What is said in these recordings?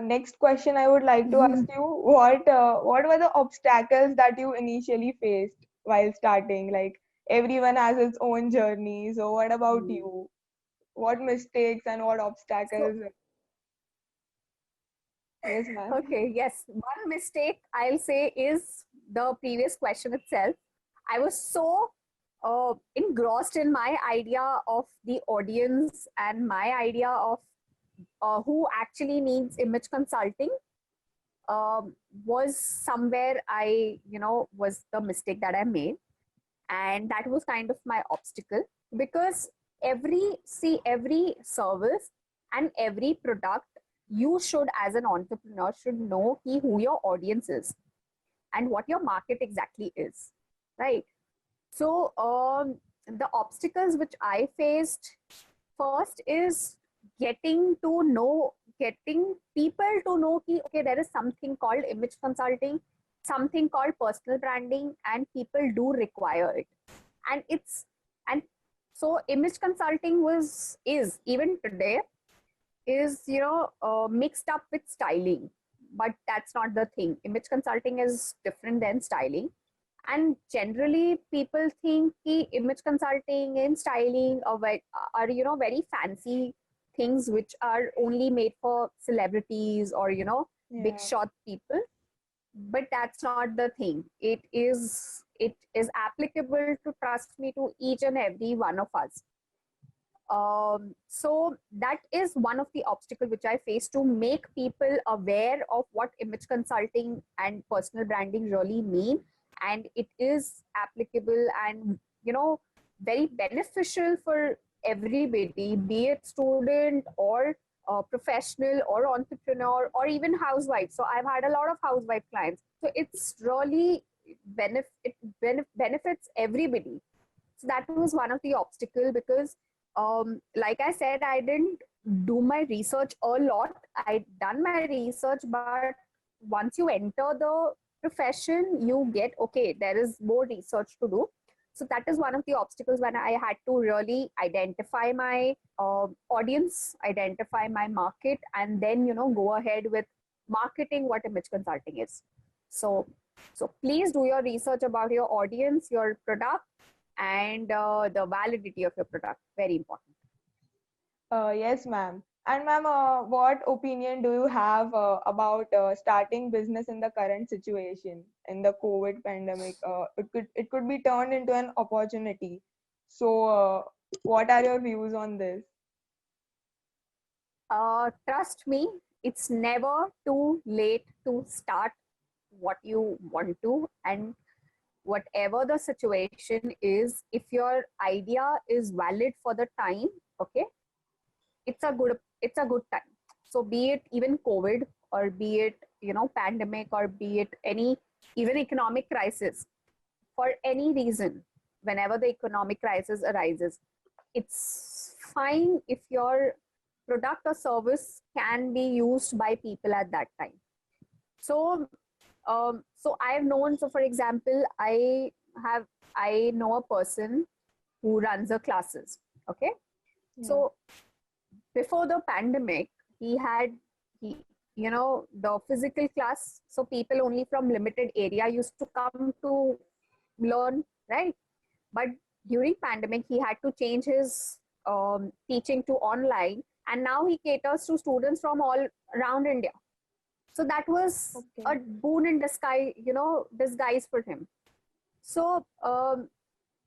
Next question I would like to ask you, what were the obstacles that you initially faced while starting? Like everyone has its own journey. So what about Mm. you? What mistakes and what So, obstacles? Yes, ma'am. okay, yes. One mistake I'll say is the previous question itself. I was so engrossed in my idea of the audience and my idea of who actually needs image consulting um, was somewhere was the mistake that I made. And that was kind of my obstacle because every service and every product you should as an entrepreneur should know who your audience is and what your market exactly is, right? So the obstacles which I faced first is getting people to know ki, okay, there is something called image consulting, something called personal branding, and people do require it. And it's and so image consulting was is even today is mixed up with styling, but that's not the thing. Image consulting is different than styling, and generally people think ki image consulting and styling are very fancy things which are only made for celebrities or big Yeah. shot people, but that's not the thing. It is applicable, to trust me, to each and every one of us. So that is one of the obstacles which I face to make people aware of what image consulting and personal branding really mean, and it is applicable and very beneficial for everybody, be it student or professional or entrepreneur or even housewife. So I've had a lot of housewife clients. So it's really benefits everybody. So that was one of the obstacle because like I said, I didn't do my research a lot. I done my research, but once you enter the profession, you get okay, there is more research to do. So that is one of the obstacles when I had to really identify my audience, identify my market, and then go ahead with marketing what image consulting is. So please do your research about your audience, your product, and the validity of your product. Very important. Yes, ma'am. And ma'am, what opinion do you have about starting business in the current situation in the COVID pandemic? It could be turned into an opportunity. So, what are your views on this? Trust me, it's never too late to start what you want to, and whatever the situation is, if your idea is valid for the time, okay, it's a good time. So be it even COVID, or be it pandemic, or be it any even economic crisis, for any reason, whenever the economic crisis arises, it's fine if your product or service can be used by people at that time. So so I've known, so for example, have I know a person who runs a classes, okay. Yeah. So before the pandemic, he had he the physical class, so people only from limited area used to come to learn, right? But during pandemic, he had to change his teaching to online, and now he caters to students from all around India. So that was a Okay. boon in disguise for him. So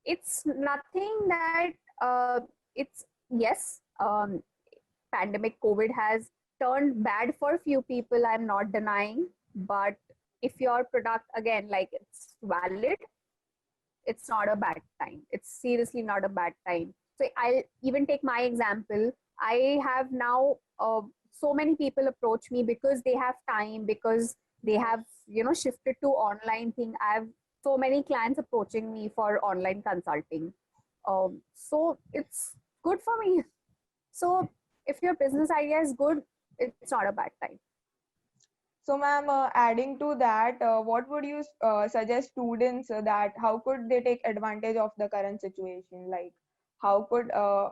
it's nothing that it's yes, pandemic COVID has turned bad for few people, I'm not denying. But if your product, again, like, it's valid, it's not a bad time. It's seriously not a bad time. So I'll even take my example. I have now so many people approach me because they have time, because they Yeah. have shifted to online thing. I have so many clients approaching me for online consulting. So it's good for me. So if your business idea is good, it's not a bad time. So, ma'am, adding to that, what would you suggest students that how could they take advantage of the current situation? Like, how could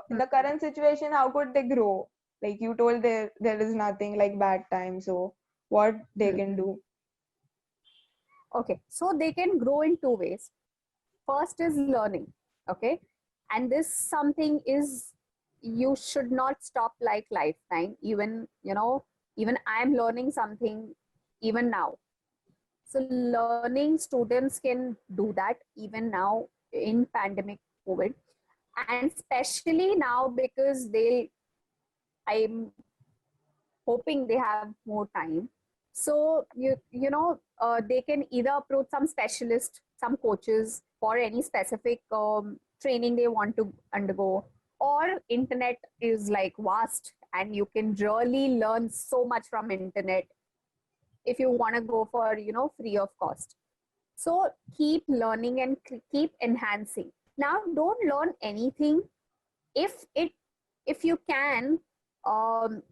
in the current situation, how could they grow? Like you told, there is nothing like bad time, so what they can do? Okay, so they can grow in two ways. First is learning, okay, and this something is, you should not stop like lifetime. Even, even I'm learning something even now. So learning, students can do that even now in pandemic COVID, and especially now because I'm hoping they have more time. So they can either approach some specialist, some coaches for any specific training they want to undergo, or internet is like vast and you can really learn so much from internet if you want to go for free of cost. So keep learning and keep enhancing. Now don't learn anything if it if you can um,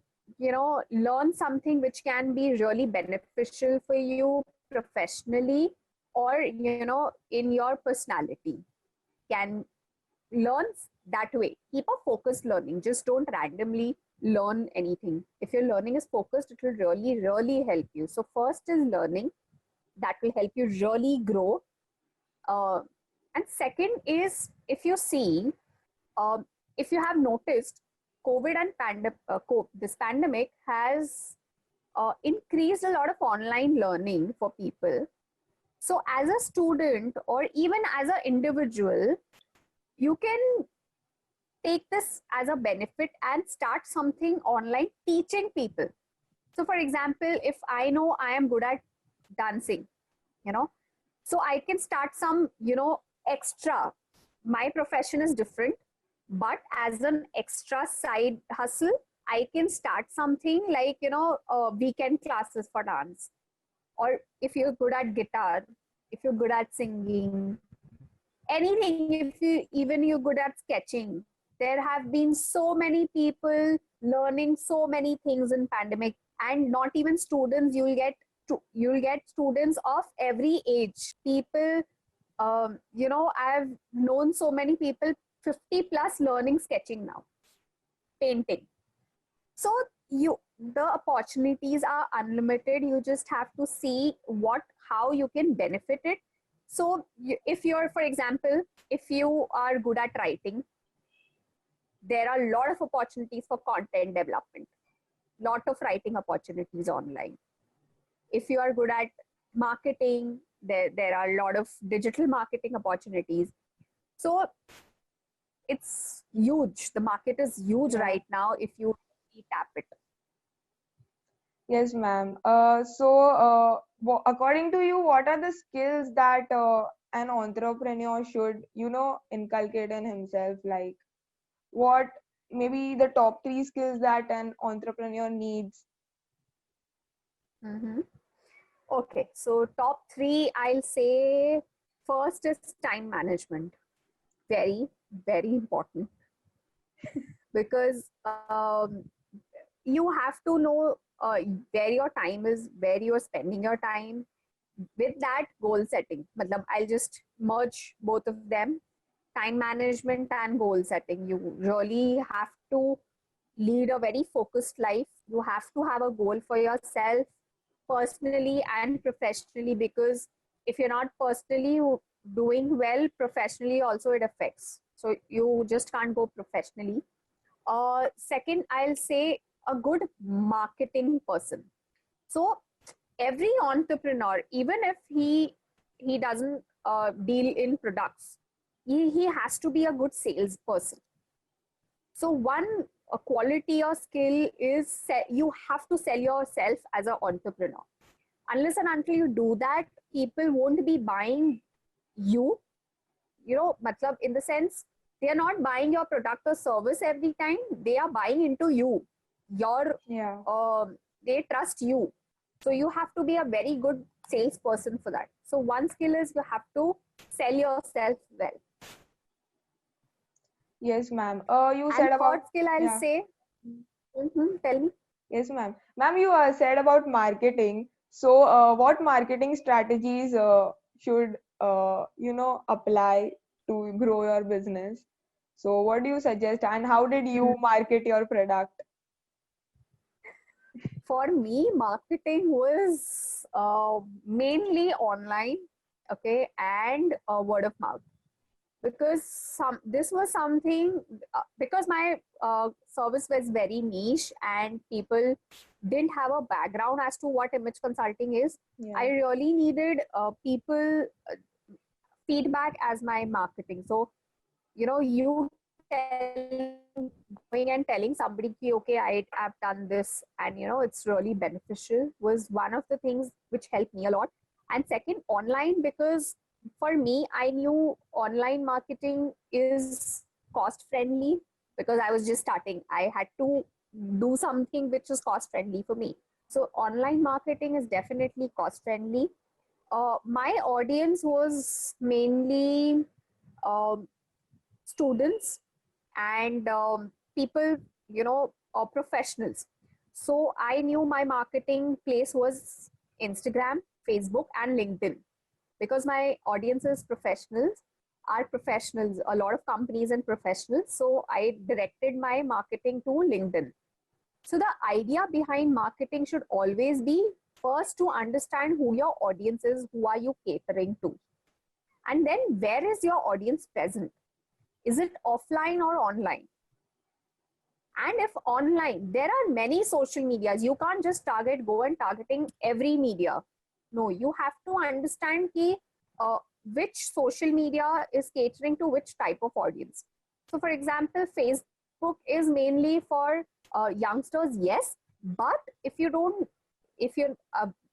learn something which can be really beneficial for you professionally, or in your personality, can learn that way. Keep a focused learning, just don't randomly learn anything. If your learning is focused, it will really help you. So first is learning, that will help you really grow. uh, and second is, if you see, um, if you have noticed, COVID and this pandemic has increased a lot of online learning for people. So, as a student or even as an individual, you can take this as a benefit and start something online teaching people. So, for example, if I know I am good at dancing, you know, so I can start some, extra. My profession is different, but as an extra side hustle, I can start something like, weekend classes for dance. Or if you're good at guitar, if you're good at singing, anything, if you're good at sketching, there have been so many people learning so many things in pandemic. And not even students, you'll get students of every age. People, I've known so many people 50 plus learning sketching now, painting. So the opportunities are unlimited. You just have to see how you can benefit it. So if you're, for example, if you are good at writing, there are a lot of opportunities for content development, lot of writing opportunities online. If you are good at marketing, there are a lot of digital marketing opportunities. So it's huge. The market is huge Yeah. right now if you tap it. Yes, ma'am. According to you, what are the skills that an entrepreneur should, inculcate in himself? Like, what maybe the top three skills that an entrepreneur needs? Mm-hmm. Okay, so top three, I'll say first is time management. Very, very important, because you have to know where your time is, where you're spending your time. With that, goal setting. Matlab, I'll just merge both of them, time management and goal setting. You really have to lead a very focused life. You have to have a goal for yourself, personally and professionally, because if you're not personally doing well, professionally also it affects. So you just can't go professionally. Second, I'll say a good marketing person. So every entrepreneur, even if he doesn't deal in products, he has to be a good salesperson. So one a quality or skill is you have to sell yourself as an entrepreneur. Unless and until you do that, people won't be buying you. Matlab, in the sense, they are not buying your product or service every time. They are buying into you. Your Yeah. They trust you. So you have to be a very good salesperson for that. So one skill is you have to sell yourself well. Yes, ma'am. You And said about, third skill, I'll yeah. say, tell me. Yes, ma'am. Ma'am, you said about marketing. So, what marketing strategies should apply to grow your business? So what do you suggest, and how did you market your product? For me, marketing was mainly online, okay, and word of mouth. Because this was something, because my service was very niche and people didn't have a background as to what image consulting is. I Yeah. really needed people feedback as my marketing. So you going and telling somebody ki, okay, I've done this and it's really beneficial was one of the things which helped me a lot. And second, online, because for me, I knew online marketing is cost friendly because I was just starting. I had to do something which is cost friendly for me. So online marketing is definitely cost friendly. My audience was mainly um, students and people, professionals. So I knew my marketing place was Instagram, Facebook, and LinkedIn because my audience is professionals, are professionals, a lot of companies and professionals. So I directed my marketing to LinkedIn. So the idea behind marketing should always be first to understand who your audience is, who are you catering to, and then where is your audience present? Is it offline or online? And if online, there are many social medias. You can't just go and targeting every media. No, you have to understand which social media is catering to which type of audience. So for example, Facebook is mainly for youngsters, yes. But if you're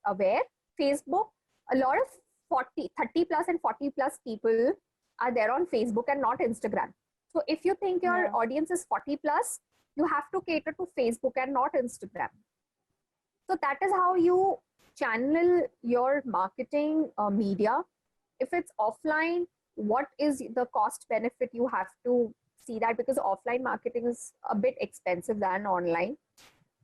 aware, Facebook, a lot of 30 plus and 40 plus people are there on Facebook and not Instagram. So if you think your Yeah. audience is 40 plus, you have to cater to Facebook and not Instagram. So that is how you channel your marketing media. If it's offline, what is the cost benefit? You have to see that because offline marketing is a bit expensive than online.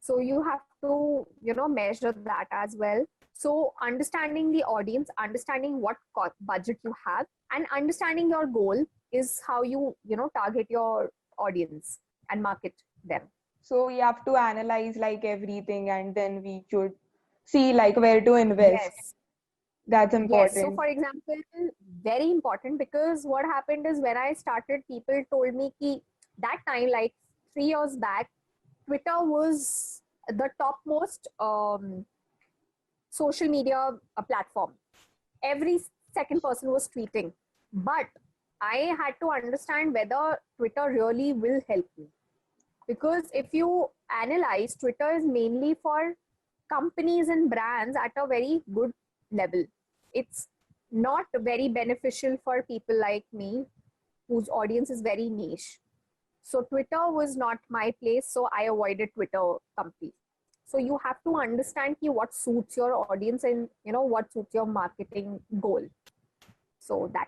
So you have to, measure that as well. So understanding the audience, understanding what budget you have, and understanding your goal is how you, target your audience and market them. So we have to analyze like everything, and then we should see like where to invest. Yes. That's Yes. So, important. for example, very important because what happened is when I started, people told me ki that time, like 3 years back, Twitter was the topmost social media platform. Every second person was tweeting. But I had to understand whether Twitter really will help me. Because if you analyze, Twitter is mainly for companies and brands at a very good level. It's not very beneficial for people like me whose audience is very niche. So Twitter was not my place, so I avoided Twitter completely. So you have to understand what suits your audience and what suits your marketing goal. So that